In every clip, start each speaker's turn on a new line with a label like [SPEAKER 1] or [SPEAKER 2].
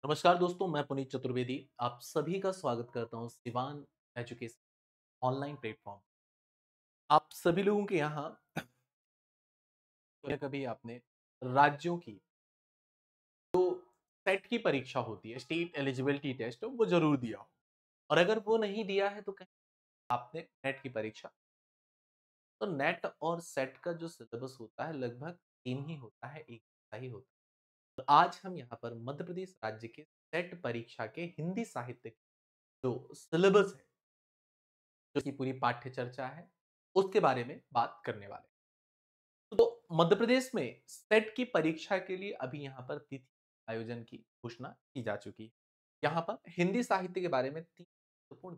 [SPEAKER 1] नमस्कार दोस्तों, मैं पुनीत चतुर्वेदी आप सभी का स्वागत करता हूं सिवान एजुकेशन ऑनलाइन प्लेटफॉर्म। आप सभी लोगों के यहाँ कभी कभी आपने राज्यों की सेट की परीक्षा होती है, स्टेट एलिजिबिलिटी टेस्ट, वो जरूर दिया हो। और अगर वो नहीं दिया है तो कहीं आपने नेट की परीक्षा। तो नेट और सेट का जो सिलेबस होता है लगभग सेम ही होता है, एक जैसा ही होता है। तो आज हम यहाँ पर मध्य प्रदेश राज्य के सेट परीक्षा के हिंदी साहित्य की जो सिलेबस है, जो की पूरी पाठ्य चर्चा है, उसके बारे में बात करने वाले हैं। तो मध्य प्रदेश में सेट की परीक्षा के लिए अभी यहाँ पर तिथि आयोजन की घोषणा की जा चुकी है। यहाँ पर हिंदी साहित्य के बारे में तीन महत्वपूर्ण।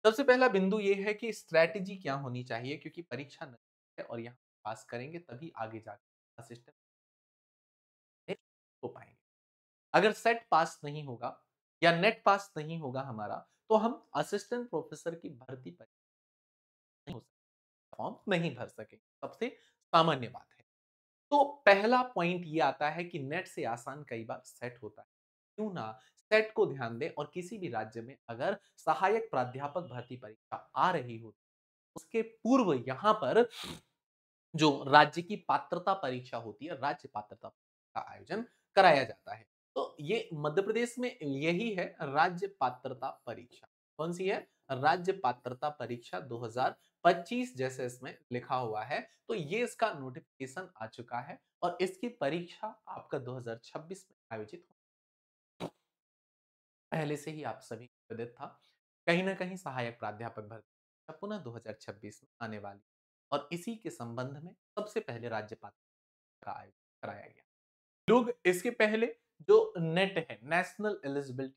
[SPEAKER 1] सबसे पहला बिंदु ये है कि स्ट्रैटेजी क्या होनी चाहिए, क्योंकि परीक्षा नहीं है और यहाँ पास करेंगे तभी आगे जाकर असिस्टेंट हो पाएंगे। अगर सेट पास नहीं होगा या नेट पास नहीं होगा हमारा, तो हम असिस्टेंट प्रोफेसर की भर्ती पर नहीं हो सकते, फॉर्म नहीं भर सके। सबसे सामान्य बात है। तो पहला पॉइंट ये आता है कि नेट से आसान कई बार सेट होता है। क्यों ना सेट को ध्यान दें, और किसी भी राज्य में अगर सहायक प्राध्यापक भर्ती परीक्षा आ रही हो, उसके पूर्व यहाँ पर जो राज्य की पात्रता परीक्षा होती है, राज्य पात्रता का आयोजन कराया जाता है। तो ये मध्य प्रदेश में यही है, राज्य पात्रता परीक्षा। कौन सी है? राज्य पात्रता परीक्षा 2025 जैसे इसमें लिखा हुआ है। तो ये इसका नोटिफिकेशन आ चुका है और इसकी परीक्षा आपका 2026 में आयोजित हो, पहले से ही आप सभी को विदित था। कहीं ना कहीं सहायक प्राध्यापक भर्ती परीक्षा पुनः 2026 में आने वाली, और इसी के संबंध में सबसे पहले राज्य पात्रता का आयोजन कराया गया। लोग इसके पहले जो नेट है, नेशनल एलिजिबिलिटी,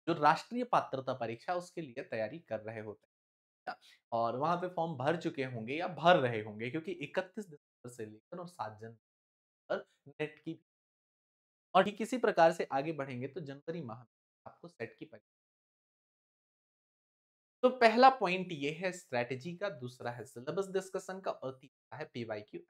[SPEAKER 1] जो राष्ट्रीय पात्रता परीक्षा, उसके लिए तैयारी कर रहे होते हैं और वहां पे फॉर्म भर चुके होंगे या भर रहे होंगे, क्योंकि 31 दिसंबर से लेकर और 7 जनवरी तक नेट की। और ठीक इसी प्रकार से आगे बढ़ेंगे तो जनवरी माह में आपको सेट की परीक्षा। तो पहला पॉइंट ये है स्ट्रेटेजी का, दूसरा है सिलेबस डिस्कशन का, और तीसरा है पीवाईक्यू।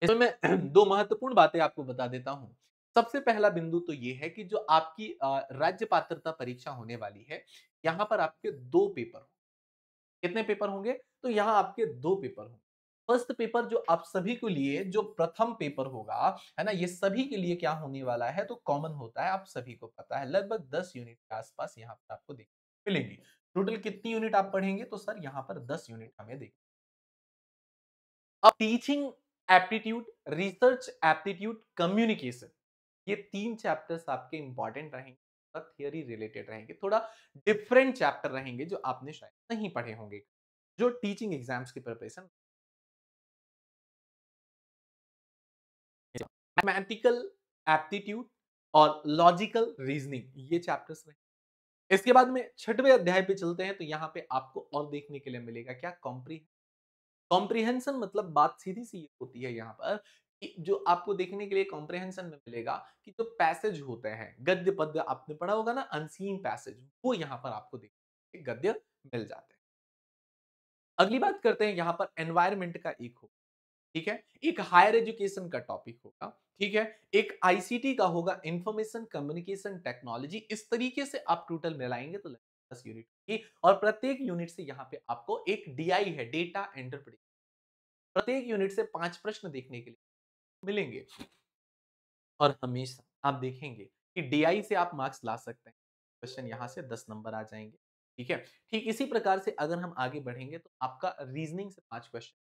[SPEAKER 1] इसमें मैं दो महत्वपूर्ण बातें आपको बता देता हूं। सबसे पहला बिंदु तो ये है कि जो आपकी राज्य पात्रता परीक्षा होने वाली है, यहां पर आपके दो पेपर होंगे। कितने पेपर होंगे? तो यहां आपके दो पेपर होंगे। फर्स्ट पेपर जो आप सभी को लिए, जो प्रथम पेपर होगा, है ना, ये सभी के लिए क्या होने वाला है, तो कॉमन होता है, आप सभी को पता है। लगभग 10 यूनिट के आसपास यहाँ पर आपको देखने मिलेंगे। टोटल कितनी यूनिट आप पढ़ेंगे? तो सर यहाँ पर 10 यूनिट हमें देखिए। अब teaching aptitude, research aptitude, communication, ये तीन चैप्टर्स आपके इंपॉर्टेंट रहेंगे, थियरी रिलेटेड रहेंगे, थोड़ा डिफरेंट चैप्टर रहेंगे जो आपने शायद नहीं पढ़े होंगे, जो टीचिंग एग्जाम्स की प्रिपरेशन। मैथमेटिकल एप्टीट्यूड और लॉजिकल रीजनिंग, ये चैप्टर्स रहे। इसके बाद में छठवें अध्याय पे चलते हैं, तो यहाँ पे आपको और देखने के लिए मिलेगा क्या? कॉम्प्रिहेंशन। मतलब बात सीधी सी ये होती है यहाँ पर कि जो आपको देखने के लिए कॉम्प्रिहेंशन में मिलेगा कि जो पैसेज होते हैं, गद्य पद्य आपने पढ़ा होगा ना, अनसीन पैसेज, वो यहाँ पर आपको देखने के गद्य मिल जाते हैं। अगली बात करते हैं, यहाँ पर एनवायरमेंट का एक होगा, ठीक है, एक हायर एजुकेशन का टॉपिक होगा, ठीक है, एक आईसीटी का होगा, इंफॉर्मेशन कम्युनिकेशन टेक्नोलॉजी। इस तरीके से आप टोटल मिलाएंगे तो 10 यूनिट होगी, और प्रत्येक यूनिट से यहाँ पे आपको एक डीआई है, डेटा इंटरप्रिटेशन। प्रत्येक यूनिट से 5 प्रश्न देखने के लिए मिलेंगे, और हमेशा आप देखेंगे कि डीआई से आप मार्क्स ला सकते हैं। क्वेश्चन यहाँ से 10 नंबर आ जाएंगे, ठीक है। ठीक इसी प्रकार से अगर हम आगे बढ़ेंगे तो आपका रीजनिंग से 5 क्वेश्चन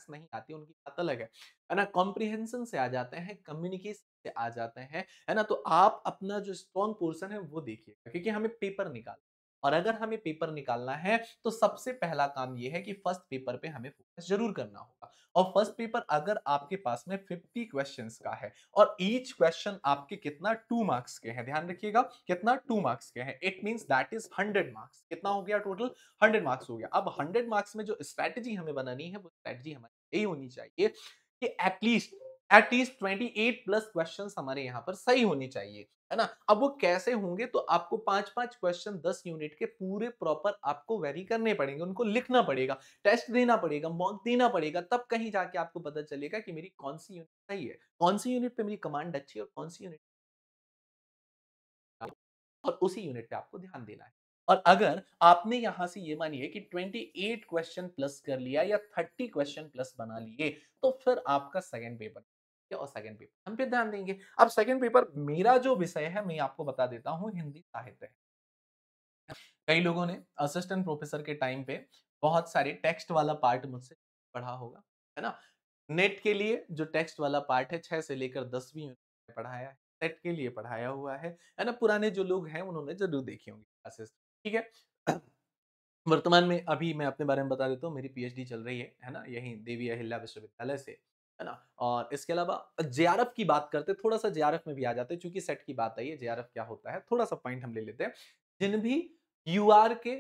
[SPEAKER 1] नहीं आती, उनकी बात अलग है ना। कॉम्प्रिहेंशन से आ जाते हैं, कम्युनिकेशन से आ जाते हैं, है ना। तो आप अपना जो स्ट्रॉन्ग पोर्शन है वो देखिएगा, क्योंकि हमें पेपर निकालना, और अगर हमें पेपर निकालना है तो सबसे पहला काम ये है कि फर्स्ट पेपर पे हमें फोकस जरूर करना होगा। और फर्स्ट पेपर अगर आपके पास में 50 क्वेश्चंस का है, और ईच क्वेश्चन आपके कितना 2 मार्क्स के हैं, ध्यान रखिएगा, कितना 2 मार्क्स के हैं, it means that is 100 marks. कितना हो गया टोटल? 100 मार्क्स हो गया। अब 100 मार्क्स में जो स्ट्रेटजी हमें बनानी है, वो स्ट्रेटजी हमारी यही होनी चाहिए कि एटलीस्ट एटलीस्ट 28 प्लस क्वेश्चंस हमारे यहाँ पर सही होने चाहिए, है ना? अब वो कैसे होंगे तो आपको 5-5 क्वेश्चन 10 यूनिट के पूरे प्रॉपर आपको वेरी करने पड़ेंगे, उनको लिखना पड़ेगा, टेस्ट देना पड़ेगा, मॉक देना पड़ेगा, तब कहीं जाके आपको पता चलेगा कि मेरी कौन-सी यूनिट सही है, कौन-सी यूनिट पे मेरी कमांड अच्छी है और कौन-सी यूनिट और उसी यूनिट पे आपको ध्यान देना है। और अगर आपने यहाँ से ये मानिए कि 28 क्वेश्चन प्लस कर लिया या 30 क्वेश्चन प्लस बना लिए, तो फिर आपका सेकंड पेपर और सेकंड पेपर हम पे ध्यान देंगे। अब सेकंड पेपर मेरा जो विषय है मैं आपको बता देता हूँ हिंदी साहित्य है। कई लोगों ने असिस्टेंट प्रोफेसर के टाइम पे बहुत सारे टेक्स्ट वाला पार्ट मुझसे पढ़ा होगा, है ना? नेट के लिए जो टेक्स्ट वाला पार्ट है 6 से लेकर 10वीं यूनिट में पढ़ाया है, सेट के लिए पढ़ाया हुआ है ना? पुराने जो लोग हैं उन्होंने ज़रूर देखी होंगी क्लासेस, ठीक है? वर्तमान में अभी मैं अपने बारे में बता देता हूँ, मेरी पीएचडी चल रही है ना? यहीं देवी अहिल्या विश्वविद्यालय से, है ना? और इसके अलावा जेआरएफ की बात करते हैं, थोड़ा-सा जेआरएफ में भी आ जाते हैं, चूँकि सेट की बात आई है, जेआरएफ क्या होता है? थोड़ा-सा पॉइंट हम ले लेते हैं। जिन भी यूआर के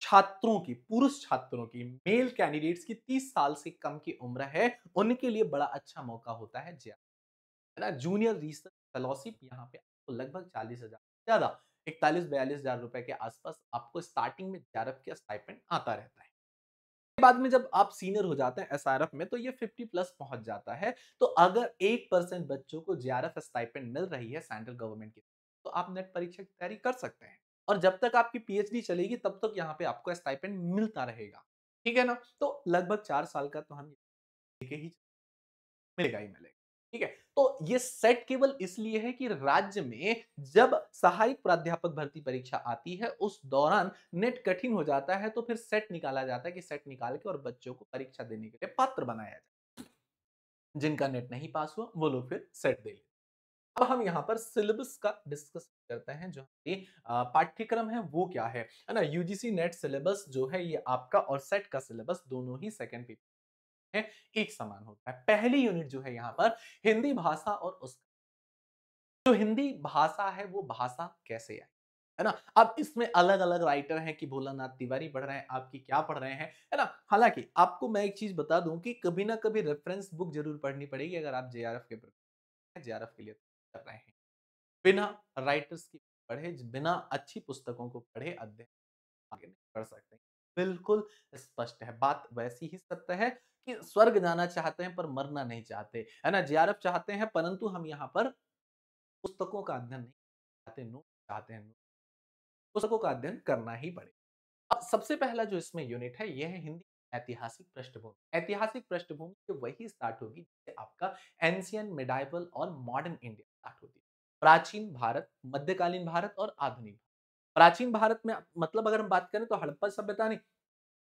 [SPEAKER 1] छात्रों की, पुरुष छात्रों की, मेल कैंडिडेट्स की 30 साल से कम की उम्र है, उनके लिए बड़ा अच्छा मौका होता है जेआरएफ, है ना? जूनियर रिसर्च फेलोशिप यहाँ पे आपको लगभग 40,000 ज़्यादा 41-42 हज़ार रुपए के आसपास आपको स्टार्टिंग में जेआरएफ का स्टाइपेंड आता रहता है। बाद में जब आप सीनियर हो जाते हैं एसआरएफ में तो ये 50 प्लस पहुंच जाता है। तो अगर 1% बच्चों को जेआरएफ स्टाइपेंड मिल रही है सेंट्रल गवर्नमेंट की, तो आप नेट परीक्षा की तैयारी कर सकते हैं। और जब तक आपकी पीएचडी चलेगी तब तक यहाँ पे आपको स्टाइपेंड मिलता रहेगा। ठीक है ना? तो लगभग 4 साल का तो हम लेके ही मिलेगा ही मिलेगा। ठीक है? तो ये सेट केवल इसलिए है कि राज्य में जब सहायक प्राध्यापक भर्ती परीक्षा आती है, उस दौरान नेट कठिन हो जाता है, तो फिर सेट निकाला जाता है कि सेट निकाल के और बच्चों को परीक्षा देने के लिए पात्र बनाया जाए। जिनका नेट नहीं पास हुआ, वो लोग फिर सेट दे लेते हैं। अब हम यहाँ पर सिलेबस का डिस्कस करते हैं जो ये पाठ्यक्रम है वो क्या है ना? यूजीसी नेट सिलेबस जो है ये आपका और सेट का सिलेबस दोनों ही सेकंड पेपर है, एक समान होता है। पहली यूनिट जो है यहाँ पर हिंदी भाषा और उस जो हिंदी भाषा है वो भाषा कैसे आई? है ना? अब इसमें अलग-अलग राइटर हैं कि भोलानाथ तिवारी पढ़ रहे हैं, आप कि क्या पढ़ रहे हैं, है ना? हालाँकि आपको मैं एक चीज़ बता दूँ कि कभी ना कभी रेफरेंस बुक ज़रूर पढ़नी पड़ेगी अगर आप जेआरएफ के जेआरएफ के लिए कर रहे हैं। बिना राइटर्स की पढ़े, बिना अच्छी पुस्तकों को पढ़े अध्ययन आगे नहीं बढ़ सकते। बिल्कुल स्पष्ट है, बात वैसी ही सत्य है कि स्वर्ग जाना चाहते हैं पर मरना नहीं चाहते, है ना? जेआरएफ चाहते हैं परंतु हम यहाँ पर पुस्तकों का अध्ययन नहीं चाहते, नोट चाहते हैं। पुस्तकों का अध्ययन करना ही पड़ेगा। अब सबसे पहला जो इसमें यूनिट है, ये है हिंदी ऐतिहासिक पृष्ठभूमि। ऐतिहासिक पृष्ठभूमि तो वही स्टार्ट होगी जिससे आपका एंशिएंट, मिडाइवल और मॉडर्न इंडिया स्टार्ट होती है। प्राचीन भारत, मध्यकालीन भारत और आधुनिक। प्राचीन भारत में मतलब अगर हम बात करें तो हड़प्पा सभ्यता नहीं,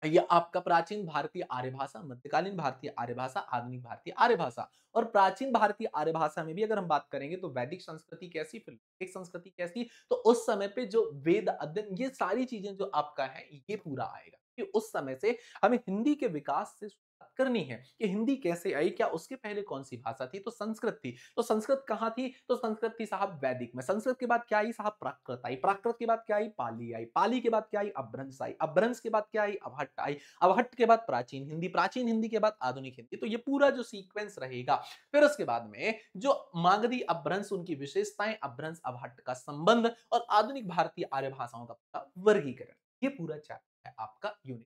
[SPEAKER 1] ये आपका प्राचीन भारतीय आर्य भाषा, मध्यकालीन भारतीय आर्य भाषा, आधुनिक भारतीय आर्य भाषा और प्राचीन भारतीय आर्य भाषा में भी अगर हम बात करेंगे तो वैदिक संस्कृति कैसी, फिर वैदिक संस्कृति कैसी, तो उस समय पे जो वेद अध्ययन ये सारी चीजें जो आपका है ये पूरा आएगा कि उस समय से हमें हिंदी के विकास से शुरुआत करनी है कि हिंदी कैसे आई, क्या उसके पहले कौन सी भाषा थी, तो संस्कृत थी। तो संस्कृत कहाँ थी, तो संस्कृत थी साहब वैदिक में। संस्कृत के बाद क्या आई साहब, प्राकृत आई। प्राकृत के बाद क्या आई, पाली आई। पाली के बाद क्या आई, अपभ्रंश आई। अपभ्रंश के बाद क्या आई, अवहट्ट आई। अवहट्ट के बाद प्राचीन हिंदी, प्राचीन हिंदी के बाद आधुनिक हिंदी। तो ये पूरा जो सीक्वेंस रहेगा, फिर उसके बाद में जो मागधी अपभ्रंश उनकी विशेषताएं, अपभ्रंश अवहट्ट का संबंध और आधुनिक भारतीय आर्य भाषाओं का पूरा वर्गीकरण, ये पूरा चैप्टर है आपका यूनिट।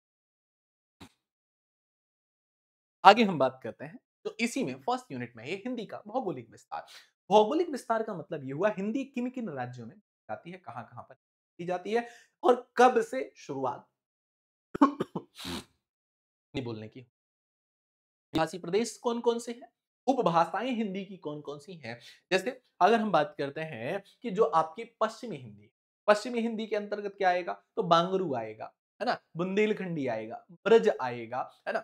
[SPEAKER 1] आगे हम बात करते हैं तो इसी में फर्स्ट यूनिट में ये हिंदी का भौगोलिक विस्तार। भौगोलिक विस्तार का मतलब ये हुआ हिंदी किन किन राज्यों में जाती है, कहां कहां पर की जाती है और कब से शुरुआत नहीं बोलने की। भाषी प्रदेश कौन-कौन से हैं? उपभाषाएँ हिंदी की कौन-कौन सी हैं? जैसे अगर हम बात करते हैं कि जो आपकी पश्चिमी हिंदी के अंतर्गत क्या आएगा? तो बांगरू आएगा, है ना? बुंदेलखंडी आएगा, ब्रज आएगा, है ना?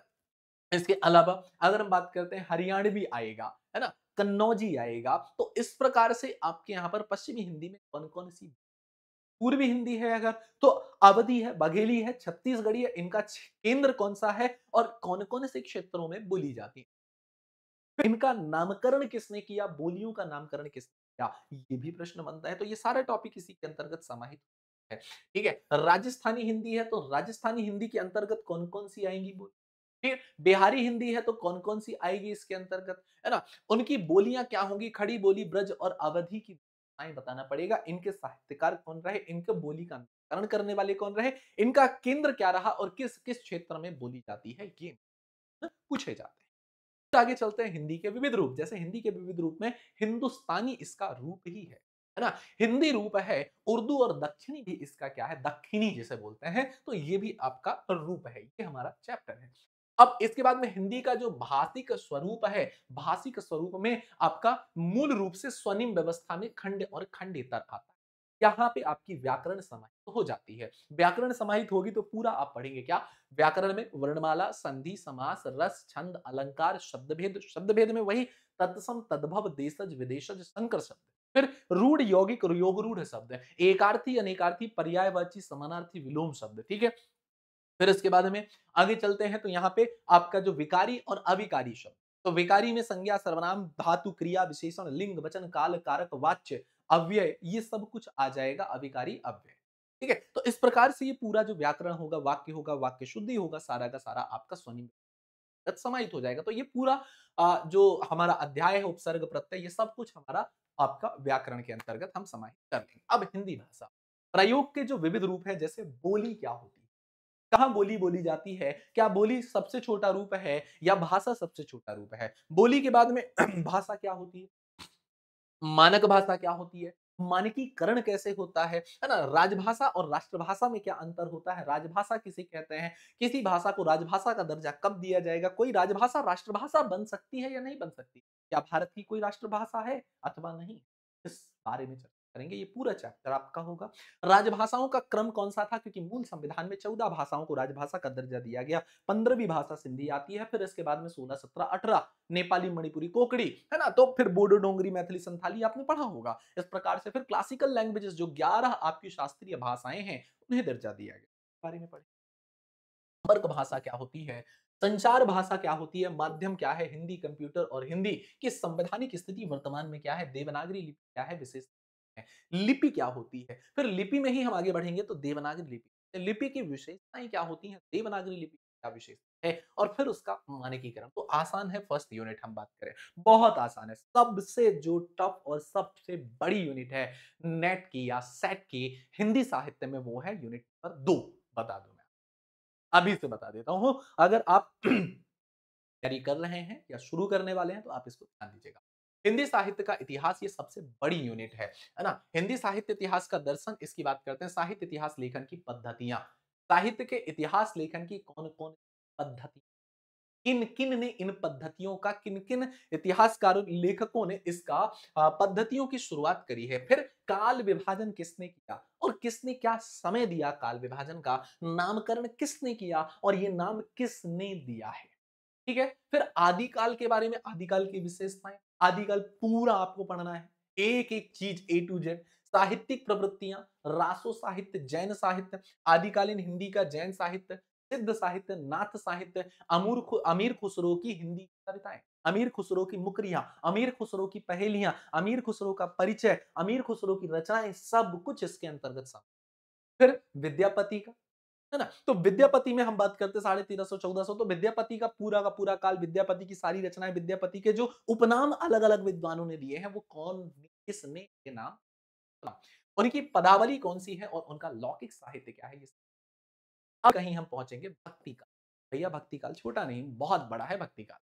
[SPEAKER 1] इसके अलावा अगर हम बात करते हैं हरियाणवी आएगा, है ना? कन्नौजी आएगा। तो इस प्रकार से आपके यहाँ पर पश्चिमी हिंदी में कौन-कौन सी, पूर्वी हिंदी है अगर तो अवधी है, बघेली है, छत्तीसगढ़ी है, इनका केंद्र कौन-सा है और कौन-कौन से क्षेत्रों में बोली जाती है? इनका नामकरण किसने किया, बोलियों का नामकरण किसने किया, ये भी प्रश्न बनता है। तो ये सारा टॉपिक इसी के अंतर्गत समाहित है। ठीक है, राजस्थानी हिंदी है तो राजस्थानी हिंदी के अंतर्गत कौन कौन सी आएंगी बोली, फिर बिहारी हिंदी है तो कौन-कौन सी आएगी इसके अंतर्गत, है ना? उनकी बोलियाँ क्या होंगी? खड़ी बोली, ब्रज और अवधी की भाषाएँ बताना पड़ेगा। इनके साहित्यकार कौन रहे? इनके बोली का अनुकरण करने वाले कौन रहे? इनका केंद्र क्या रहा और किस-किस क्षेत्र में बोली जाती है? ये पूछे जाते हैं। तो आगे चलते हैं हिंदी के विविध रूप। जैसे हिंदी के विविध रूप में हिंदुस्तानी इसका रूप ही है ना? हिंदी रूप है, उर्दू और दक्षिणी भी इसका क्या है? दक्खिनी जिसे बोलते हैं, तो ये भी आपका रूप है। ये हमारा चैप्टर है। अब इसके बाद में हिंदी का जो भाषिक स्वरूप है, भाषिक स्वरूप में आपका मूल रूप से स्वनिम व्यवस्था में खंड और खंडेतर आता है। यहाँ पे आपकी व्याकरण समाहित हो जाती है। व्याकरण समाहित होगी तो पूरा आप पढ़ेंगे क्या? व्याकरण में वर्णमाला, संधि, समास, रस, छंद, अलंकार, शब्दभेद, शब्दभेद में वही तत्सम, तद्भव, देशज, विदेशज, संकर शब्द। फिर रूढ़, यौगिक, योग रूढ़ शब्द है। एकार्थी, अनेकार्थी, पर्यायवाची, समानार्थी, विलोम शब्द, ठीक है? फिर इसके बाद में आगे चलते हैं तो यहाँ पे आपका जो विकारी और अविकारी शब्द। तो विकारी में संज्ञा, सर्वनाम, धातु, क्रिया, विशेषण, लिंग, वचन, काल, कारक, वाच्य, अव्यय, ये सब कुछ आ जाएगा अविकारी, अव्यय। ठीक है? तो इस प्रकार से ये पूरा जो व्याकरण होगा, वाक्य शुद्धि होगा, सारा का सारा आपका स्वनिम समाहित हो जाएगा। तो ये पूरा जो हमारा अध्याय है, उपसर्ग, प्रत्यय, ये सब कुछ हमारा आपका व्याकरण के अंतर्गत हम समाहित कर लेंगे। अब हिंदी भाषा। प्रयोग के जो विविध रूप हैं, जैसे बोली क्या होती है? कहाँ बोली बोली जाती है? क्या बोली सबसे छोटा रूप है या भाषा सबसे छोटा रूप है? बोली के बाद में भाषा क्या होती है? मानक भाषा क्या होती है? मानकीकरण कैसे होता है ना? राजभाषा और राष्ट्रभाषा में क्या अंतर होता है? राजभाषा किसे कहते हैं? किसी भाषा को राजभाषा का दर्जा कब दिया जाएगा? कोई राजभाषा राष्ट्रभाषा बन सकती है या नहीं बन सकती? क्या भारत की कोई राष्ट्रभाषा है अथवा नहीं? इस बारे में चर्चा करेंगे। ये पूरा चैप्टर आपका होगा। राजभाषाओं का क्रम कौन-सा था? क्योंकि मूल संविधान में 14 भाषाओं को राजभाषा का दर्जा दिया गया। 15वीं भाषा सिंधी आती है, फिर इसके बाद में 16, 17, 18 नेपाली, मणिपुरी, कोंकणी, है ना? तो फिर बोडो, डोंगरी, मैथिली, संथाली आपने पढ़ा होगा। इस प्रकार से फिर क्लासिकल लैंग्वेजेस जो 11 आपकी शास्त्रीय भाषाएँ हैं, उन्हें दर्जा दिया गया। बारे में पढ़ें। संपर्क भाषा क्या होती है? संचार भाषा क्या होती है? माध्यम क्या है? हिंदी, कंप्यूटर और हिंदी की संवैधानिक स्थिति वर्तमान में क्या है? देवनागरी लिपि क्या है? विशेष है। लिपि क्या होती है? फिर लिपि में ही हम आगे बढ़ेंगे तो देवनागरी लिपि। लिपि की विशेषताएँ क्या होती हैं? देवनागरी लिपि की क्या विशेषता है? और फिर उसका मानकीकरण। तो आसान है फर्स्ट यूनिट हम बात करें। बहुत आसान है। सबसे जो टफ और सबसे बड़ी यूनिट है नेट की या सेट की हिंदी साहित्य में वो है यूनिट नंबर 2 बता दूँ मैं। अभी से बता देता हूँ, अगर आप तैयारी कर रहे हैं या शुरू करने वाले हैं तो आप इसको ध्यान दीजिएगा। हिंदी साहित्य का इतिहास ये सबसे बड़ी यूनिट है ना? हिंदी साहित्य इतिहास का दर्शन इसकी बात करते हैं, साहित्य इतिहास लेखन की पद्धतियाँ। साहित्य के इतिहास लेखन की कौन-कौन पद्धति किन-किन ने इन पद्धतियों का किन-किन इतिहासकारों, लेखकों ने इसका पद्धतियों की शुरुआत करी है। फिर काल विभाजन किसने किया और किसने क्या समय दिया काल विभाजन का, नामकरण किसने किया और ये नाम किसने दिया है। ठीक है? फिर आदिकाल के बारे में, आदिकाल की विशेषताएँ, आदिकाल पूरा आपको पढ़ना है। एक-एक चीज़ ए टू ज़ेड, साहित्यिक प्रवृत्तियाँ, रासो साहित्य, जैन साहित्य, आदिकालीन हिंदी का जैन साहित्य, सिद्ध साहित्य, नाथ साहित्य, अमीर खुसरो की हिंदी कविताएँ, अमीर खुसरो की मुकरियाँ, अमीर खुसरो की पहेलियाँ, अमीर खुसरो का परिचय, अमीर खुसरो की रचनाएँ, सब कुछ इसके अंतर्गत फिर विद्यापति का, है ना? तो विद्यापति में हम बात करते हैं 1350 1400, तो विद्यापति का पूरा काल, विद्यापति की सारी रचनाएँ, विद्यापति के जो उपनाम अलग-अलग विद्वानों ने दिए हैं, वो कौन, किसने ये नाम चुना? उनकी पदावली कौन-सी है और उनका लौकिक साहित्य क्या है? ये अब कहीं हम पहुँचेंगे भक्ति काल। भैया भक्ति काल छोटा नहीं, बहुत बड़ा है भक्ति काल।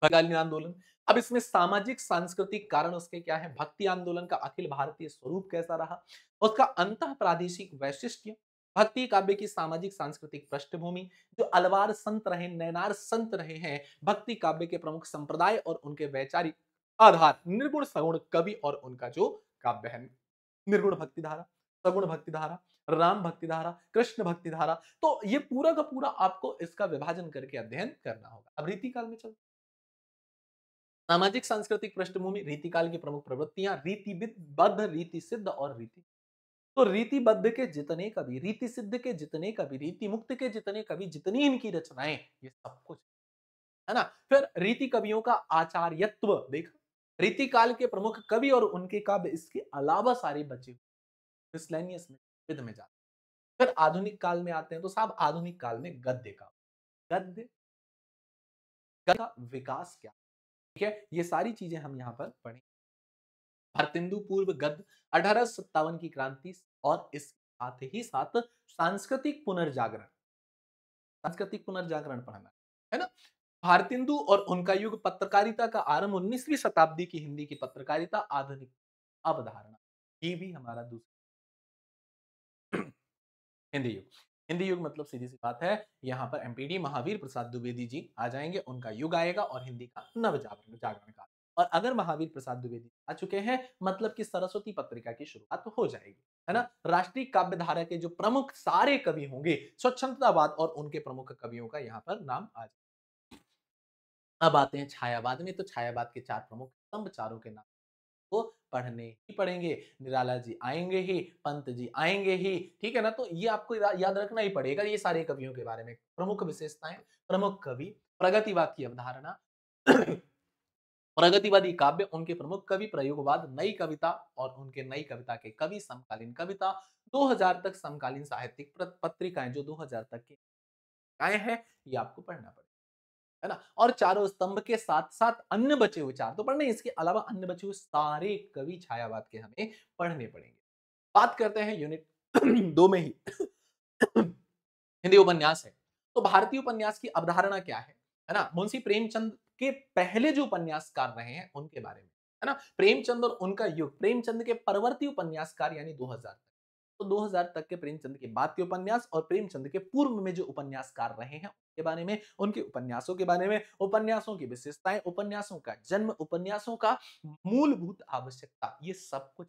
[SPEAKER 1] बंगाली आंदोलन। अब इसमें सामाजिक सांस्कृतिक कारण उसके क्या है? भक्ति आंदोलन का अखिल भारतीय स्वरूप कैसा रहा? उसका अंतः प्रादेशिक वैशिष्ट्य, भक्ति काव्य की सामाजिक सांस्कृतिक पृष्ठभूमि, जो अलवार संत रहे, नैनार संत रहे हैं, भक्ति काव्य के प्रमुख संप्रदाय और उनके वैचारिक आधार, निर्गुण सगुण कवि और उनका जो काव्य है, निर्गुण भक्ति धारा, सगुण भक्ति धारा, राम भक्ति धारा, कृष्ण भक्ति धारा। तो ये पूरा का पूरा आपको इसका विभाजन करके अध्ययन करना होगा। अब रीतिकाल में चलते सामाजिक सांस्कृतिक पृष्ठभूमि, रीतिकाल की प्रमुख प्रवृत्तियां, रीतिबद्ध, रीति सिद्ध और रीति, तो रीतिबद्ध के जितने कवि, रीति सिद्ध के जितने कवि, रीति मुक्त के जितने कवि, जितनी इनकी रचनाएं, ये सब कुछ है ना। फिर रीति कवियों का आचार्यत्व देखा, रीति काल के प्रमुख कवि और उनके काव्य, इसके अलावा सारे बचे मिसलेनियस में, विध में जाते हैं। फिर आधुनिक काल में आते हैं तो साहब आधुनिक काल में गद्य का गद्य का विकास क्या, ठीक है? ये सारी चीज़ें हम यहाँ पर पढ़ें। भारतेंदु पूर्व गद्य 1857 की क्रांति और इसके साथ ही साथ सांस्कृतिक पुनर्जागरण, सांस्कृतिक पुनर्जागरण पढ़ना, है ना? भारतेंदु और उनका युग पत्रकारिता का आरंभ 19वीं शताब्दी की हिंदी की पत्रकारिता आधुनिक अवधारणा। ये भी हमारा दूसरा हिंदी युग। हिंदी युग मतलब सीधी-सी बात है, यहाँ पर एमपीडी महावीर प्रसाद द्विवेदी जी आ जाएँगे, उनका युग आएगा और हिंदी का नवजागरण जागरण काल। और अगर महावीर प्रसाद द्विवेदी आ चुके हैं, मतलब कि सरस्वती पत्रिका की शुरुआत हो जाएगी, है ना? राष्ट्रीय काव्य धारा के जो प्रमुख सारे कवि होंगे, स्वच्छंदतावाद और उनके प्रमुख कवियों का यहाँ पर नाम आ जाए। अब आते हैं छायावाद में, तो छायावाद के 4 प्रमुख स्तंभ, चारों के नाम को पढ़ने ही पड़ेंगे। निराला जी आएँगे ही, पंत जी आएँगे ही, ठीक है ना? तो ये आपको याद रखना ही पड़ेगा ये सारे कवियों के बारे में। प्रमुख विशेषताएँ, प्रमुख कवि, प्रगतिवाद की अवधारणा, प्रगतिवादी काव्य, उनके प्रमुख कवि, प्रयोगवाद, नई कविता और उनके नई कविता के कवि, समकालीन कविता, 2000 तक समकालीन साहित्यिक पत्रिकाएँ जो 2000 तक की आए हैं, ये आपको पढ़ना पड़ेगा। है ना? और चारों स्तंभ के साथ-साथ अन्य बचे हुए 4 तो पढ़ने, इसके अलावा अन्य बचे हुए सारे कवि छायावाद के हमें पढ़ने पड़ेंगे। बात करते हैं यूनिट 2 में ही हिंदी उपन्यास है। तो भारतीय उपन्यास की अवधारणा क्या है ना? मुंशी प्रेमचंद के पहले जो उपन्यासकार रहे हैं, उनके बारे में, है ना? प्रेमचंद और उनका युग, प्रेमचंद के परवर्ती उपन्यासकार यानी 2000 तक। तो 2000 तक के प्रेमचंद के बाद के उपन्यास और प्रेमचंद के पूर्व में जो उपन्यासकार रहे हैं, उनके बारे में, उनके उपन्यासों के बारे में, उपन्यासों की विशेषताएँ, उपन्यासों का जन्म, उपन्यासों का मूलभूत आवश्यकता, ये सब कुछ।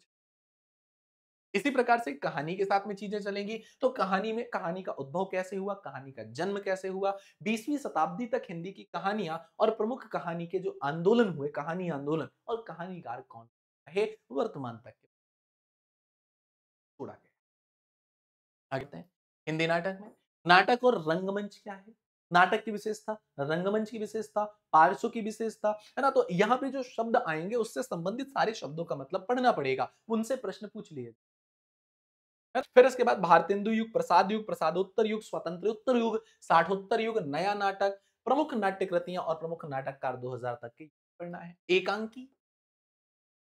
[SPEAKER 1] इसी प्रकार से कहानी के साथ में चीजें चलेंगी, तो कहानी में कहानी का उद्भव कैसे हुआ, कहानी का जन्म कैसे हुआ, 20वीं शताब्दी तक हिंदी की कहानियां और प्रमुख कहानी के जो आंदोलन हुए, कहानी आंदोलन और कहानीकार कौन रहे, वर्तमान तक के जोड़ा गया। आगे बढ़ते हैं। हिंदी नाटक में, नाटक और रंगमंच क्या है? नाटक की विशेषता, रंगमंच की विशेषता, पार्श्व की विशेषता, है ना? तो यहाँ पे जो शब्द आएंगे उससे संबंधित सारे शब्दों का मतलब पढ़ना पड़ेगा, उनसे प्रश्न पूछ लिए। फिर इसके बाद भारतेंदु युग, प्रसाद युग, प्रसादोत्तर युग, स्वतंत्रोत्तर युग, साठोत्तर युग, नया नाटक, प्रमुख नाट्य कृतियां और प्रमुख नाटककार 2000 तक की पढ़ना है। एकांकी,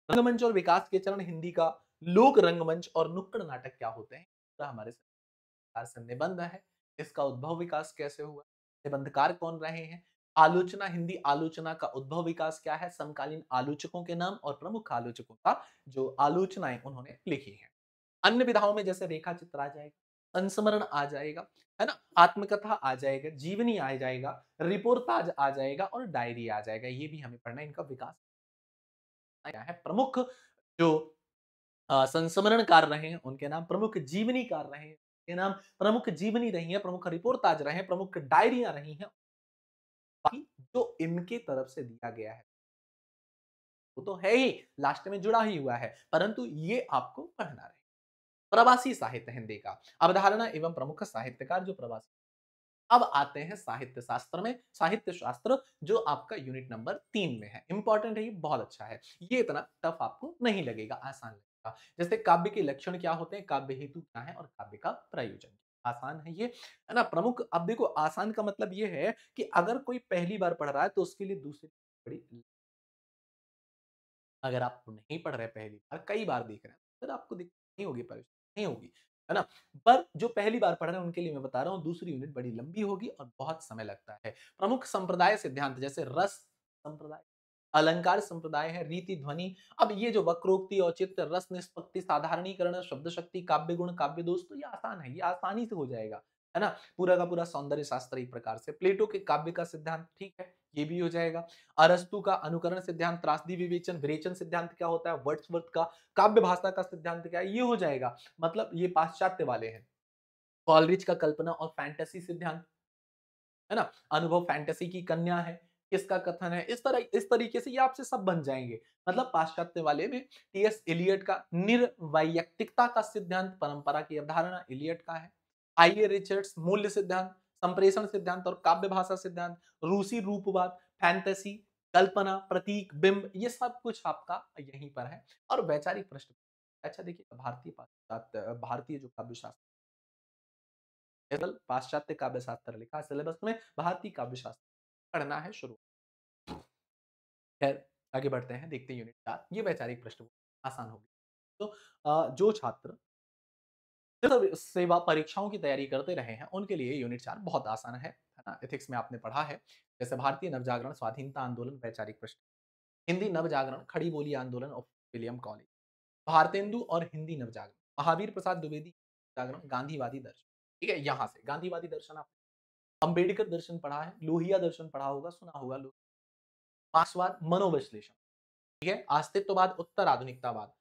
[SPEAKER 1] रंगमंच और विकास के चरण, हिंदी का लोक रंगमंच और नुक्कड़ नाटक क्या होते हैं, तो हमारे सरकार से निबंध है, इसका उद्भव विकास कैसे हुआ, निबंधकार कौन रहे हैं, आलोचना, हिंदी आलोचना का उद्भव विकास क्या है, समकालीन आलोचकों के नाम और प्रमुख आलोचकों का जो आलोचनाएं उन्होंने लिखी है। अन्य विधाओं में जैसे रेखा चित्र आ जाएगा, संस्मरण आ जाएगा, है ना? आत्मकथा आ जाएगा, जीवनी आ जाएगा, रिपोर्टाज आ जाएगा और डायरी आ जाएगा। ये भी हमें पढ़ना है, इनका विकास क्या है। प्रमुख जो संस्मरणकार रहे हैं, उनके नाम, प्रमुख जीवनीकार रहे हैं, उनके नाम, प्रमुख जीवनी रही है, प्रमुख रिपोर्टाज रहे हैं, प्रमुख डायरियाँ रही हैं। बाकी जो इनके तरफ से दिया गया है, वो तो है ही, लास्ट में जुड़ा ही हुआ है, परंतु ये आपको पढ़ना है। प्रवासी साहित्य हिंदी का, अवधारणा एवं प्रमुख साहित्यकार जो प्रवासी। अब आते हैं साहित्य शास्त्र में, साहित्य शास्त्र जो आपका यूनिट नंबर 3 में है। इंपॉर्टेंट है, ये बहुत अच्छा है। ये इतना टफ आपको नहीं लगेगा, आसान लगेगा। जैसे काव्य के लक्षण क्या होते हैं, काव्य हेतु क्या है और काव्य का प्रयोजन। आसान है ये, है ना? प्रमुख, अब देखो आसान का मतलब ये है कि अगर कोई पहली बार पढ़ रहा है तो उसके लिए दूसरी बड़ी, अगर आप नहीं पढ़ रहे पहली बार, कई बार देख रहे हैं, फिर आपको दिक्कत नहीं होगी, परेशानी नहीं होगी, है ना? पर जो पहली बार पढ़ रहे हैं उनके लिए मैं बता रहा हूँ, दूसरी यूनिट बड़ी लंबी होगी और बहुत समय लगता है। प्रमुख संप्रदाय सिद्धांत जैसे रस संप्रदाय, अलंकार संप्रदाय है, रीति ध्वनि। अब ये जो वक्रोक्ति, औचित्य, रस निष्पत्ति, साधारणीकरण, शब्द शक्ति, काव्य गुण, काव्य दोष, तो ये आसान है, ये आसानी से हो जाएगा, है ना? पूरा का पूरा सौंदर्य शास्त्र एक प्रकार से। प्लेटो के काव्य का सिद्धांत, ठीक है, ये भी हो जाएगा। अरस्तु का अनुकरण सिद्धांत, त्रासदी विवेचन, विरेचन सिद्धांत क्या होता है, वर्ड्सवर्थ का काव्य भाषा का सिद्धांत क्या है, ये हो जाएगा। मतलब ये पाश्चात्य वाले हैं। कॉलरिज का कल्पना और फैंटेसी सिद्धांत, है ना? अनुभव फैंटेसी की कन्या है, किसका कथन है, इस तरीके से ये आपसे सब बन जाएंगे। मतलब पाश्चात्य वाले में टीएस इलियट का निर्वैयक्तिकता का सिद्धांत, परंपरा की अवधारणा इलियट का है। आईए रिचर्ड्स मूल्य सिद्धांत, संप्रेषण सिद्धांत और काव्य भाषा सिद्धांत, रूसी रूपवाद, फैंटेसी, कल्पना, प्रतीक, बिंब, ये सब कुछ आपका यहीं पर है। और वैचारिक प्रश्न, अच्छा देखिए, भारतीय जो काव्य शास्त्र केवल पाश्चात्य काव्य शास्त्र लिखा है सिलेबस में, भारतीय काव्य शास्त्र पढ़ना है शुरू। खैर आगे बढ़ते हैं, देखते हैं यूनिट 4 ये वैचारिक प्रश्न आसान होगी। तो जो छात्र सिर्फ सेवा परीक्षाओं की तैयारी करते रहे हैं, उनके लिए यूनिट 4 बहुत आसान है ना? एथिक्स में आपने पढ़ा है, जैसे भारतीय नवजागरण, स्वाधीनता आंदोलन, वैचारिक प्रश्न, हिंदी नवजागरण, खड़ी बोली आंदोलन ऑफ विलियम कॉलेज, भारतेंदु और हिंदी नवजागरण, महावीर प्रसाद द्विवेदी जागरण, गांधीवादी दर्शन। ठीक है, यहाँ से गांधीवादी दर्शन आप अंबेडकर दर्शन पढ़ा है, लोहिया दर्शन पढ़ा होगा, सुना होगा, मार्क्सवाद, मनोविश्लेषण, ठीक है, अस्तित्ववाद, उत्तर आधुनिकतावाद,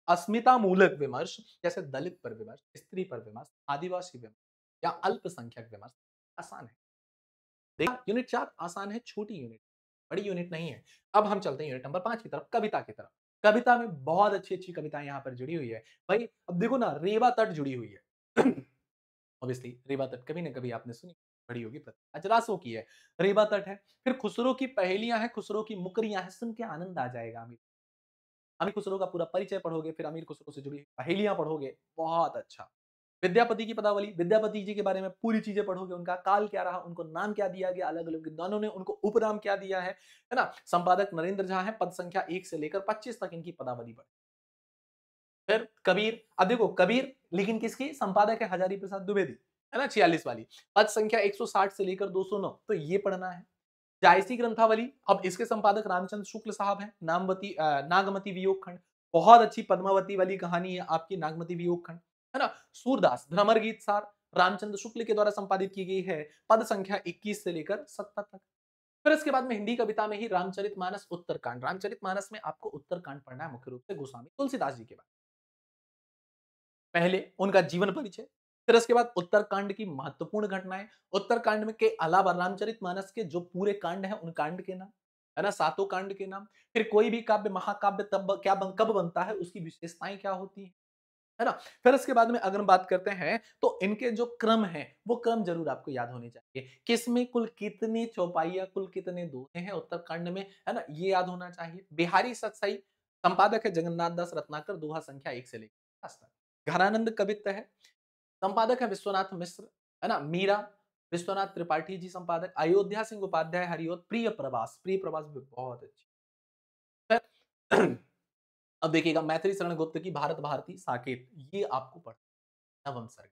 [SPEAKER 1] अस्मिता मूलक विमर्श, जैसे दलित पर विमर्श, स्त्री पर विमर्श, आदिवासी विमर्श या अल्पसंख्यक विमर्श, आसान है। देखा यूनिट 4 आसान है, छोटी यूनिट, बड़ी यूनिट नहीं है। अब हम चलते हैं यूनिट नंबर 5 की तरफ, कविता की तरफ। कविता में बहुत अच्छी-अच्छी कविताएँ यहाँ पर जुड़ी हुई है। भाई अब देखो ना, रेवा तट जुड़ी हुई है। ऑब्वियसली रेवा तट कभी न कभी आपने सुनी पढ़ी होगी, अजरासों की है, रेवा तट है। फिर खुसरो की पहेलियाँ हैं, खुसरो की मुकरियाँ हैं, सुन के आनंद आ जाएगा। अमीर खुसरो का पूरा परिचय पढ़ोगे, फिर अमीर खुसरो से जुड़ी पहेलियाँ पढ़ोगे, बहुत अच्छा। विद्यापति की पदावली, विद्यापति जी के बारे में पूरी चीज़ें पढ़ोगे, उनका काल क्या रहा, उनको नाम क्या दिया गया, अलग-अलग विद्वानों ने उनको उपनाम क्या दिया है ना? संपादक नरेंद्र झा हैं, पद संख्या 1 से लेकर 25 तक इनकी पदावली पढ़। फिर कबीर, अब देखो कबीर लेकिन किसकी? संपादक है हजारी प्रसाद द्विवेदी, है ना? 46 वाली। पद संख्या 160 से लेकर 209, तो ये पढ़ना है। जायसी ग्रंथावली, अब इसके संपादक रामचंद्र शुक्ल साहब हैं। नागमती वियोग खंड, बहुत अच्छी पद्मावती वाली कहानी है आपकी नागमती वियोग खंड, है ना? सूरदास भ्रमर गीत सार, रामचंद्र शुक्ल के द्वारा संपादित की गई है, पद संख्या 21 से लेकर 70 तक। फिर इसके बाद में हिंदी कविता में ही रामचरितमानस उत्तरकांड, रामचरितमानस में आपको उत्तरकांड पढ़ना है मुख्य रूप से गोस्वामी तुलसीदास जी के बारे में। पहले उनका जीवन परिचय, फिर उसके बाद उत्तरकांड की महत्वपूर्ण घटनाएं, उत्तरकांड में के अलावा रामचरितमानस के जो पूरे कांड हैं उन कांड के नाम, है ना? सातों कांड के नाम, फिर कोई भी काव्य महाकाव्य कब बनता है, उसकी विशेषताएं क्या होती हैं, है ना? फिर इसके बाद में अगर हम बात करते हैं तो इनके जो क्रम है वो क्रम जरूर आपको याद होने चाहिए। किसमें कुल कितनी चौपाइयां, कुल कितने दोहे हैं उत्तरकांड में, है ना? ये याद होना चाहिए। बिहारी सतसई, संपादक है जगन्नाथ दास रत्नाकर, दोहा संख्या 1 से लेकर 10 तक। घनानंद कवित्त है, संपादक है विश्वनाथ मिश्र, है ना? मीरा विश्वनाथ त्रिपाठी जी संपादक, अयोध्या सिंह उपाध्याय हरिओत, प्रिय प्रवास भी बहुत अच्छी। अब देखिएगा मैथिली शरण गुप्त की भारत भारती साकेत, ये आपको पढ़ना नवम सर्ग।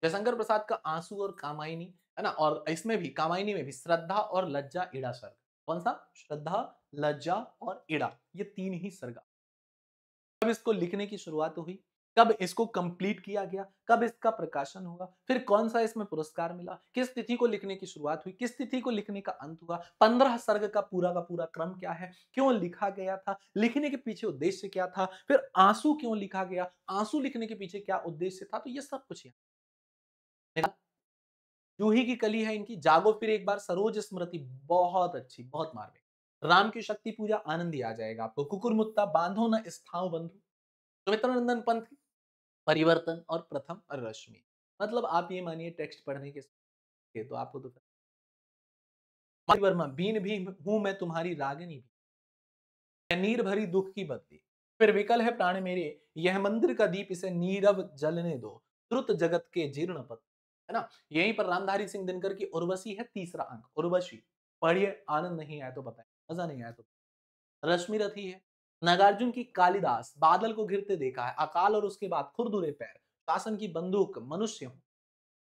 [SPEAKER 1] जयशंकर प्रसाद का आंसू और कामायनी, है ना? और इसमें भी कामायनी में भी श्रद्धा और लज्जा ईड़ा सर्ग। कौन सा? श्रद्धा, लज्जा और ईड़ा, ये 3 ही सर्ग। कब इसको लिखने की शुरुआत हुई, कब इसको कंप्लीट किया गया, कब इसका प्रकाशन हुआ, फिर कौन सा इसमें पुरस्कार मिला, किस तिथि को लिखने की शुरुआत हुई, किस तिथि को लिखने का अंत हुआ, 15 सर्ग का पूरा क्रम क्या है, क्यों लिखा गया था, लिखने के पीछे उद्देश्य क्या था, फिर आंसू क्यों लिखा गया, आंसू लिखने के पीछे क्या उद्देश्य था, तो ये सब कुछ यहाँ। जूही की कली है इनकी, जागो फिर एक बार, सरोज स्मृति बहुत अच्छी, बहुत मार्मिक, राम की शक्ति पूजा, आनंद ही आ जाएगा आपको, कुकुरमुत्ता, बांधो न स्थाव बंधु, सुमित्रानंदन पंथ, परिवर्तन और प्रथम रश्मि। मतलब आप ये मानिए टेक्स्ट पढ़ने के तो आपको तो वर्मा, बीन भी हूं मैं तुम्हारी रागिनी भी, नीर भरी दुख की बत्ती, फिर विकल है प्राण मेरे, यह मंदिर का दीप इसे नीरव जलने दो, द्रुत जगत के जीर्ण पथ, है ना? यहीं पर रामधारी सिंह दिनकर की उर्वशी है, तीसरा अंक उर्वशी, पढ़िए, आनंद नहीं आया तो बताएं, मजा नहीं आया तो। रश्मि रथी है, नागार्जुन की कालिदास, बादल को घिरते देखा है, अकाल और उसके बाद खुरदुरे पैर, शासन की बंदूक, मनुष्य हूं,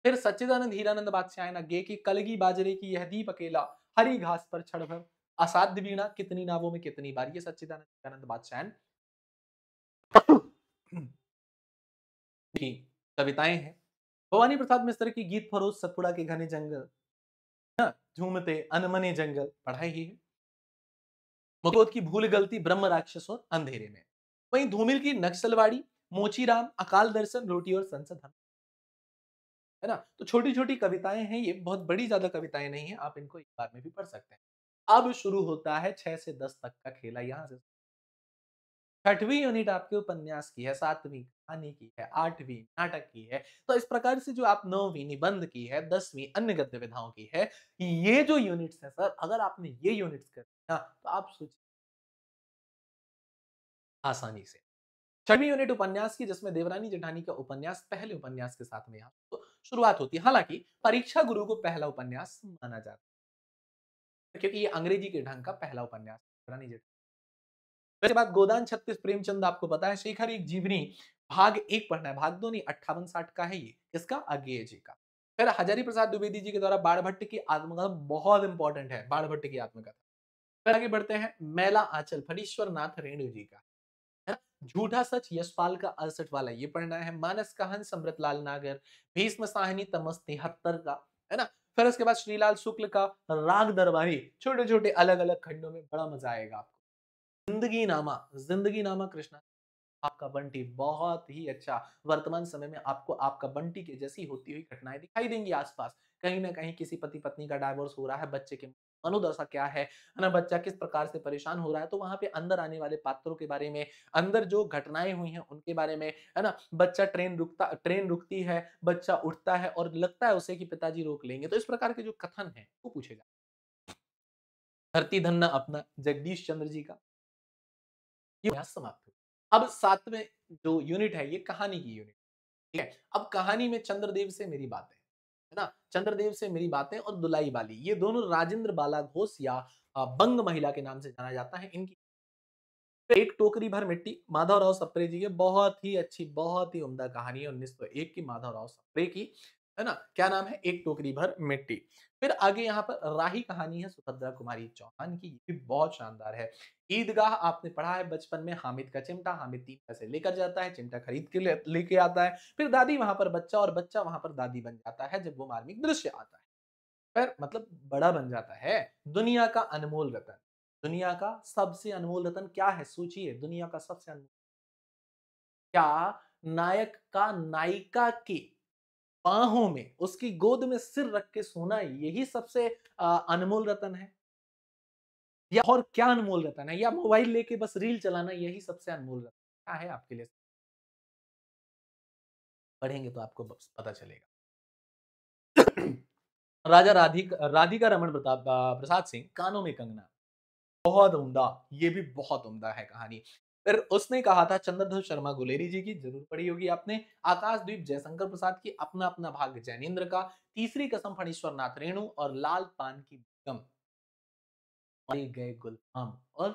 [SPEAKER 1] फिर सच्चिदानंद हीरानंद बादशाह ना गे की कलगी बाजरे की यह दीप अकेला, हरी घास पर क्षण भर, असाध्य वीणा कितनी नावों में कितनी बार, ये सच्चिदानंद हीरानंद बादशाह की कविताएं हैं। भवानी प्रसाद मिश्र की गीत फरोज, सतपुड़ा के घने जंगल, झूमते अनमने जंगल, पढ़ाई ही है। मुकुंद की भूल गलती, ब्रह्म राक्षस और अंधेरे में। वहीं धूमिल की नक्सलवाड़ी, मोचीराम, अकाल दर्शन, रोटी और संसद, है ना? तो छोटी-छोटी कविताएँ हैं ये, बहुत बड़ी ज़्यादा कविताएँ नहीं हैं, आप इनको एक बार में भी पढ़ सकते हैं। अब शुरू होता है 6 से 10 तक का खेला यहाँ से। 6वीं यूनिट आपके उपन्यास की है, 7वीं कहानी की है, 8वीं नाटक की है। तो इस प्रकार से जो आप 9वीं निबंध की है, 10वीं अन्य गद्य विधाओं की है, ये जो यूनिट्स हैं सर, अगर आपने ये यूनिट्स कर ली ना, तो आप सोचिए आसानी से। 6वीं यूनिट उपन्यास की, जिसमें देवरानी जेठानी का उपन्यास पहले उपन्यास के साथ में यहाँ तो शुरुआत होती है। हालाँकि परीक्षा गुरु को पहला उपन्यास माना जाता है, क्योंकि ये अंग्रेजी के ढंग का पहला उपन्यास है, रानी जेठमलानी। उसके बाद गोदान 36 प्रेमचंद आपको पता है, शेखर एक जीवनी भाग 1 पढ़ना है, भाग 2 नहीं 58-60 का है ये, किसका? अज्ञेय जी का। फिर हजारी प्रसाद द्विवेदी जी के द्वारा बाणभट्ट की आत्मकथा बहुत इंपॉर्टेंट है, बाणभट्ट की आत्मकथा। फिर आगे बढ़ते हैं, मैला आंचल फणीश्वर नाथ रेणु जी का, है ना? झूठा सच यशपाल का 68 वाला ये पढ़ना है, मानस का हंस अमृतलाल नागर, भीष्म साहनी तमस 73 का, है ना? फिर उसके बाद श्रीलाल शुक्ल का राग दरबारी, छोटे-छोटे अलग-अलग खंडों में, बड़ा मजा आएगा आपको। ज़िंदगी नामा कृष्णा आपका बंटी बहुत ही अच्छा। वर्तमान समय में आपको आपका बंटी के जैसी होती हुई घटनाएँ दिखाई देंगी आस-पास। कहीं न कहीं किसी पति-पत्नी का डाइवोर्स हो रहा है, बच्चे की मनोदशा क्या है ना? बच्चा किस प्रकार से परेशान हो रहा है, तो वहाँ पे अंदर आने वाले पात्रों के बारे में, अंदर जो घटनाएँ हुई हैं उनके बारे में, है ना? बच्चा ट्रेन रुकती है, बच्चा उठता है और लगता है उसे कि पिताजी रोक लेंगे। तो इस प्रकार के जो कथन हैं, वो पूछे जाते हैं। धरती धन्ना अपना जगदीश चंद्र जी का ये यहाँ समाप्त हुआ। अब 7वें जो यूनिट है ये कहानी की यूनिट, ठीक है? अब कहानी में चंद्रदेव से मेरी बातें, है ना? चंद्रदेव से मेरी बातें और दुलाई बाली ये दोनों राजेंद्र बाला घोष या बंग महिला के नाम से जाना जाता है। इनकी एक टोकरी भर मिट्टी माधवराव सप्रे जी की बहुत ही अच्छी, बहुत ही उम्दा कहानी है 1901 की माधवराव सप्रे की, है ना? क्या नाम है? एक टोकरी भर मिट्टी। फिर आगे यहाँ पर राही कहानी है सुभद्रा कुमारी चौहान की, ये भी बहुत शानदार है। ईदगाह आपने पढ़ा है बचपन में हामिद का चिमटा, हामिद 3 पैसे लेकर जाता है, चिमटा खरीद के लेके आता है। फिर दादी वहाँ पर बच्चा और बच्चा वहाँ पर दादी बन जाता है जब वो मार्मिक दृश्य आता है। फिर मतलब बड़ा बन जाता है। दुनिया का अनमोल रतन, दुनिया का सबसे अनमोल रतन क्या है? सोचिए दुनिया का सबसे अनमोल क्या नायक का नायिका की बाहों में, उसकी गोद में सिर रख के सोना यही सबसे अनमोल रतन है? या और क्या अनमोल रतन है? या मोबाइल लेके बस रील चलाना यही सबसे अनमोल रतन क्या है आपके लिए? पढ़ेंगे तो आपको बस पता चलेगा। राजा राधिका रमण प्रसाद सिंह कानों में कंगना। बहुत उम्दा, ये भी बहुत उम्दा है कहानी। फिर उसने कहा था चंद्रधर शर्मा गुलेरी जी की, ज़रूर पढ़ी होगी आपने। आकाशदीप जयशंकर प्रसाद की, अपना अपना भाग्य जैनेंद्र का, तीसरी कसम फणीश्वर नाथ रेणु और लाल पान की बेगम, मारे गए गुलफाम और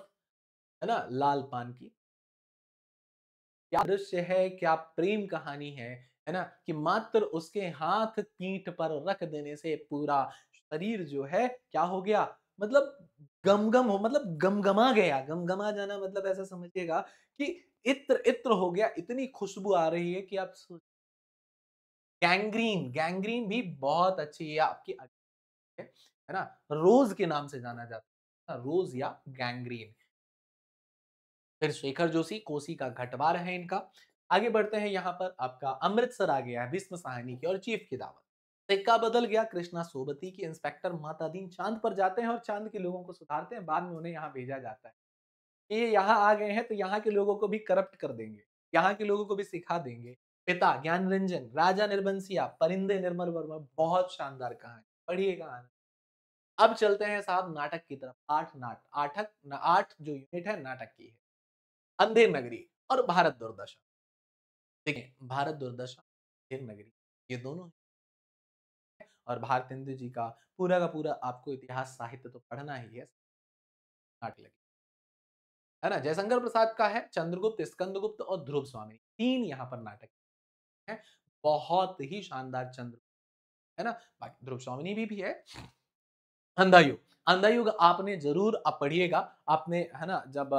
[SPEAKER 1] है ना लाल पान की क्या दृश्य है, क्या प्रेम कहानी है ना? कि मात्र उसके हाथ पीठ पर रख देने से पूरा शरीर जो है क्या हो गया? मतलब गमगम हो मतलब गमगमा गया, गमगमा जाना मतलब ऐसा समझिएगा कि इत्र-इत्र हो गया, इतनी खुशबू आ रही है कि आप सो गैंग्रीन, गैंग्रीन भी बहुत अच्छी है आपकी है ना? रोज़ के नाम से जाना जाता है, रोज़ या गैंग्रीन। फिर शेखर जोशी, कोसी का घटवार है इनका। आगे बढ़ते हैं यहाँ पर आपका अमृतसर आ गया है भीष्म साहनी की और चीफ की दावत। सिक्का बदल गया कृष्णा सोबती की इंस्पेक्टर मातादीन चांद पर जाते हैं और चांद के लोगों को सुधारते हैं, बाद में उन्हें यहाँ भेजा जाता है। ये यहाँ आ गए हैं तो यहाँ के लोगों को भी करप्ट कर देंगे, यहाँ के लोगों को भी सिखा देंगे। पिता ज्ञान रंजन, राजा निर्बंसिया, परिंदे निर्मल वर्मा, बहुत शानदार कहानी, पढ़िएगा आनंद। अब चलते हैं साहब नाटक की तरफ, 8 जो यूनिट है नाटक की है। अंधेर नगरी और भारत दुर्दशा। देखिए, भारत दुर्दशा, अंधेर नगरी ये दोनों हैं और भारतेंदु जी का पूरा आपको इतिहास साहित्य तो पढ़ना ही है, नाट लगी। है ना? जयशंकर प्रसाद का है चंद्रगुप्त, स्कंदगुप्त और ध्रुव स्वामी। 3 यहाँ पर नाटक हैं। बहुत ही शानदार है ना? बाकी ध्रुव स्वामिनी भी है। अंधा युग, अंधा युग आपने ज़रूर आप पढ़िएगा। आपने है ना जब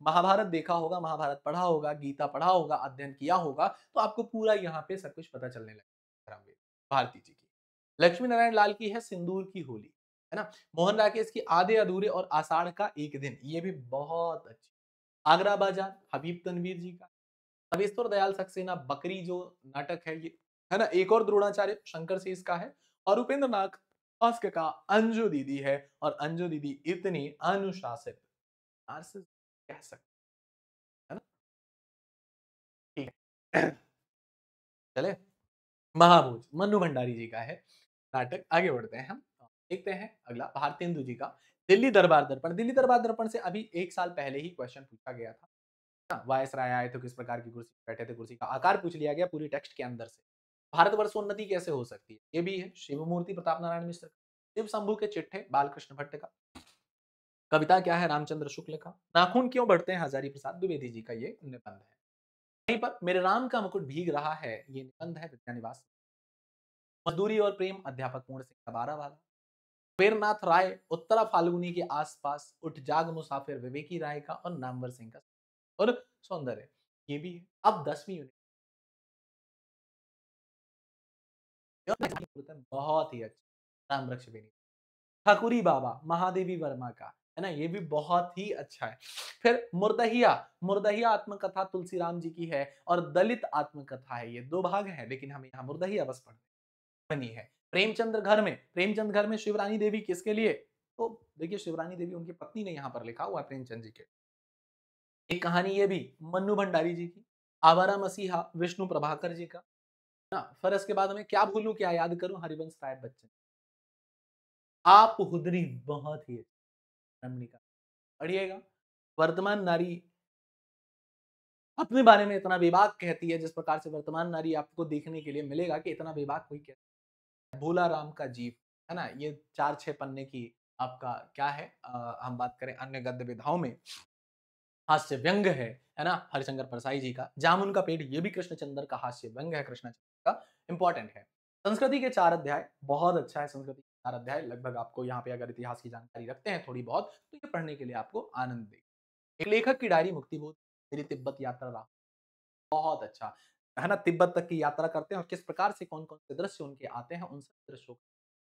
[SPEAKER 1] महाभारत देखा होगा, महाभारत पढ़ा होगा, गीता पढ़ा होगा, अध्ययन किया होगा, तो आपको पूरा यहाँ पे सब कुछ पता चलने लगेगा रामवीर भारती जी की। लक्ष्मी नारायण लाल की है सिंदूर की होली, है ना? मोहन राकेश की आधे अधूरे और आषाढ़ का एक दिन, ये भी बहुत अच्छी। आगरा बाजार हबीब तनवीर जी का। अवेश्वर दयाल सक्सेना बकरी जो नाटक है ये, है ना? एक और द्रोणाचार्य शंकर से इसका है और उपेंद्र नाथ अस्क का अंजू दीदी है और अंजू दीदी इतनी अनुशासित नार्सिसिस्ट कह सकते हैं ना? ठीक है। चले महाभोज मन्नू भंडारी जी का है नाटक। आगे बढ़ते हैं हम। देखते हैं अगला भारतेंदु जी का दिल्ली दरबार दर्पण। दिल्ली दरबार दर्पण से अभी 1 साल पहले ही क्वेश्चन पूछा गया था। वायसराय आए तो किस प्रकार की कुर्सी पे बैठे थे, कुर्सी का आकार पूछ लिया गया पूरी टेक्स्ट के अंदर से। भारतवर्षोन्नति कैसे हो सकती है? ये भी है शिवमूर्ति प्रताप नारायण मिश्र का। शिव शंभू के चिट्ठे बालकृष्ण भट्ट का। कविता क्या है? रामचंद्र शुक्ल का। नाखून क्यों बढ़ते हैं? हजारी प्रसाद द्विवेदी जी का ये निबंध है। वहीं पर मेरे राम का मुकुट भीग रहा है, ये निबंध है विद्यानिवास। मजदूरी और प्रेम अध्यापक पूर्ण सिंह का 12 वाला। कुबेरनाथ राय उत्तरा फाल्गुनी के आसपास उठ जाग मुसाफिर विवेकी राय का और नामवर सिंह का और सौंदर्य ये भी है। अब 10वीं यूनिट बहुत ही अच्छा राम वृक्ष बेनी ठाकुरी बाबा महादेवी वर्मा का है ना, ये भी बहुत ही अच्छा है। फिर मुर्दहिया मुर्दहिया आत्मकथा तुलसीराम जी की है और दलित आत्मकथा है, ये दो भाग है लेकिन हम यहाँ मुर्दहिया बस पढ़ते बनी है। प्रेमचंद घर में शिवरानी देवी किसके लिए? तो देखिए शिवरानी देवी उनकी पत्नी ने यहाँ पर लिखा हुआ है प्रेमचंद जी के। एक कहानी ये भी मन्नू भंडारी जी की, आवारा मसीहा विष्णु प्रभाकर जी का ना। फिर इसके बाद में क्या भूलूं क्या याद करूं हरिवंश राय बच्चन। आप हुदरी बहुत ही रमणीका पढ़िएगा। वर्तमान नारी अपने बारे में इतना बेबाक कहती है, जिस प्रकार से वर्तमान नारी आपको देखने के लिए मिलेगा कि इतना बेबाक कोई कहता है। भोला राम का जीव है ना, ये 4-6 पन्ने की आपका क्या है, हम बात करें अन्य गद्य विधाओं में हास्य व्यंग है ना, हरिशंकर परसाई जी का। जामुन का पेड़ ये भी कृष्णचंद्र का हास्य व्यंग है, कृष्णचंद्र का इंपॉर्टेंट है। संस्कृति के 4 अध्याय बहुत अच्छा है। संस्कृति के 4 अध्याय लगभग आपको यहाँ पे अगर इतिहास की जानकारी रखते हैं थोड़ी बहुत तो ये पढ़ने के लिए आपको आनंद देगा। एक लेखक की डायरी मुक्तिबोध मेरी तिब्बत यात्रा रहा बहुत अच्छा है ना, तिब्बत तक की यात्रा करते हैं और किस प्रकार से कौन कौन से दृश्य उनके आते हैं, उन सब दृश्यों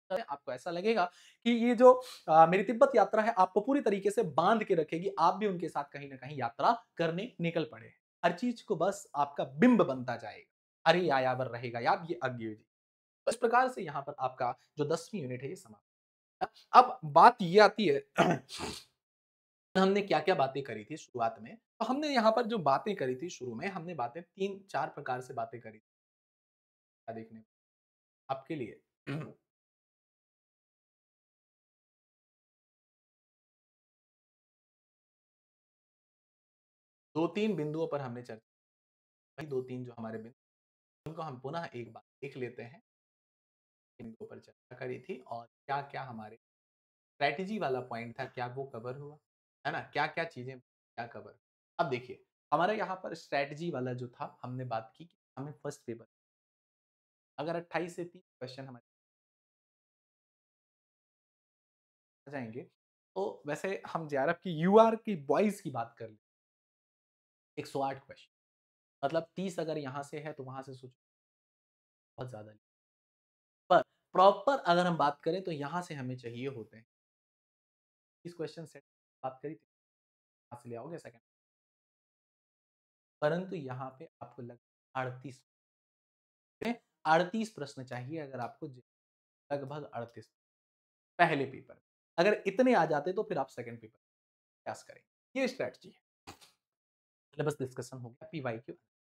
[SPEAKER 1] है, आपको ऐसा लगेगा कि ये जो मेरी तिब्बत यात्रा है आपको पूरी तरीके से बांध के रखेगी, आप भी उनके साथ कहीं ना कहीं यात्रा करने निकल पड़े। हर चीज को बस आपका बिंब बनता जाएगा, अरे यायावर रहेगा याद, ये अज्ञेय जी। तो इस प्रकार से यहाँ पर आपका जो 10वीं यूनिट है ये समाप्त। अब बात ये आती है हमने क्या क्या बातें करी थी शुरुआत में, तो हमने यहाँ पर जो बातें करी थी शुरू में, हमने बातें 3-4 प्रकार से बातें करी थी। क्या देखने आपके लिए 2-3 बिंदुओं पर हमने चर्चा, वही 2-3 जो हमारे बिंदु उनको हम पुनः एक बार देख लेते हैं। इनके ऊपर चर्चा करी थी और क्या-क्या हमारे स्ट्रैटेजी वाला पॉइंट था, क्या वो कवर हुआ? है ना? क्या-क्या चीज़ें क्या कवर? अब देखिए, हमारा यहाँ पर स्ट्रैटेजी वाला जो था, हमने बात की कि हमें फर्स्ट पेपर अगर 28 से 30 क्वेश्चन हमारे आ जाएँगे, तो वैसे हम जेआरएफ की यूआर की बॉयज़ की बात कर लें, 108 क्वेश्चन मतलब 30 अगर यहाँ से है, तो वहाँ से सोचो बहुत ज़्यादा है। पर प्रॉपर अगर हम बात करें, तो यहाँ से हमें चाहिए होते हैं 30 क्वेश्चन सेट बात करी थी, कहाँ से ले आओगे सेकंड परंतु यहाँ पे आपको लग 38 38 प्रश्न चाहिए अगर आपको लगभग 38 पहले पेपर। अगर इतने आ जाते तो फिर आप सेकंड पेपर प्रयास करें। ये स्ट्रैटेजी है। सिलेबस डिस्कशन हो गया पीवाईक्यू।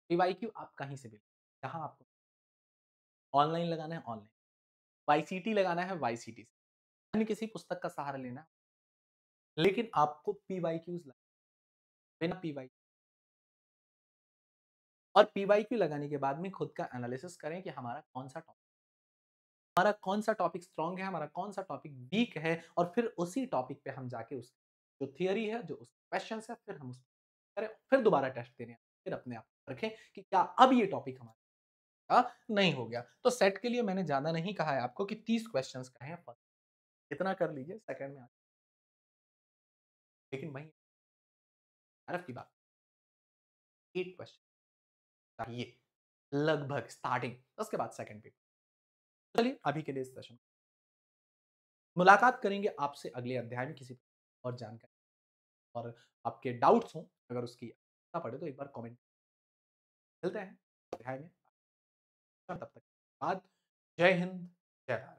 [SPEAKER 1] पीवाईक्यू आप कहीं से भी जहाँ आपको ऑनलाइन लगाना है ऑनलाइन, वाईसीटी लगाना है वाईसीटी से, अन्य किसी पुस्तक का सहारा लेना है, लेकिन आपको पीवाईक्यूज़ बिना पीवाई और पीवाईक्यू लगाने के बाद में खुद का एनालिसिस करें कि हमारा कौन-सा टॉपिक स्ट्रॉन्ग है, हमारा कौन-सा टॉपिक वीक है और फिर उसी टॉपिक पे हम जाके उस जो थियरी है, जो उसके क्वेश्चन्स है, फिर हम उसको करें, फिर दोबारा टेस्ट देने आएँ, फिर अपने आप को परखें कि क्या अब ये टॉपिक हमारा नहीं हो गया। तो सेट के लिए मैंने ज़्यादा नहीं कहा है आपको कि 30 क्वेश्चन्स कहे हैं फर्स्ट, इतना कर लीजिए सेकंड में लेकिन वहीं आरएफ की बात 8 क्वेश्चन चाहिए लगभग स्टार्टिंग, उसके बाद सेकंड पेपर। चलिए अभी के लिए इस सेशन मुलाकात करेंगे आपसे अगले अध्याय में किसी और जानकारी और आपके डाउट्स हों अगर उसकी आवश्यकता पड़े तो एक बार कमेंट मिलते हैं अध्याय में तब तक बाद जय हिंद जय भारत।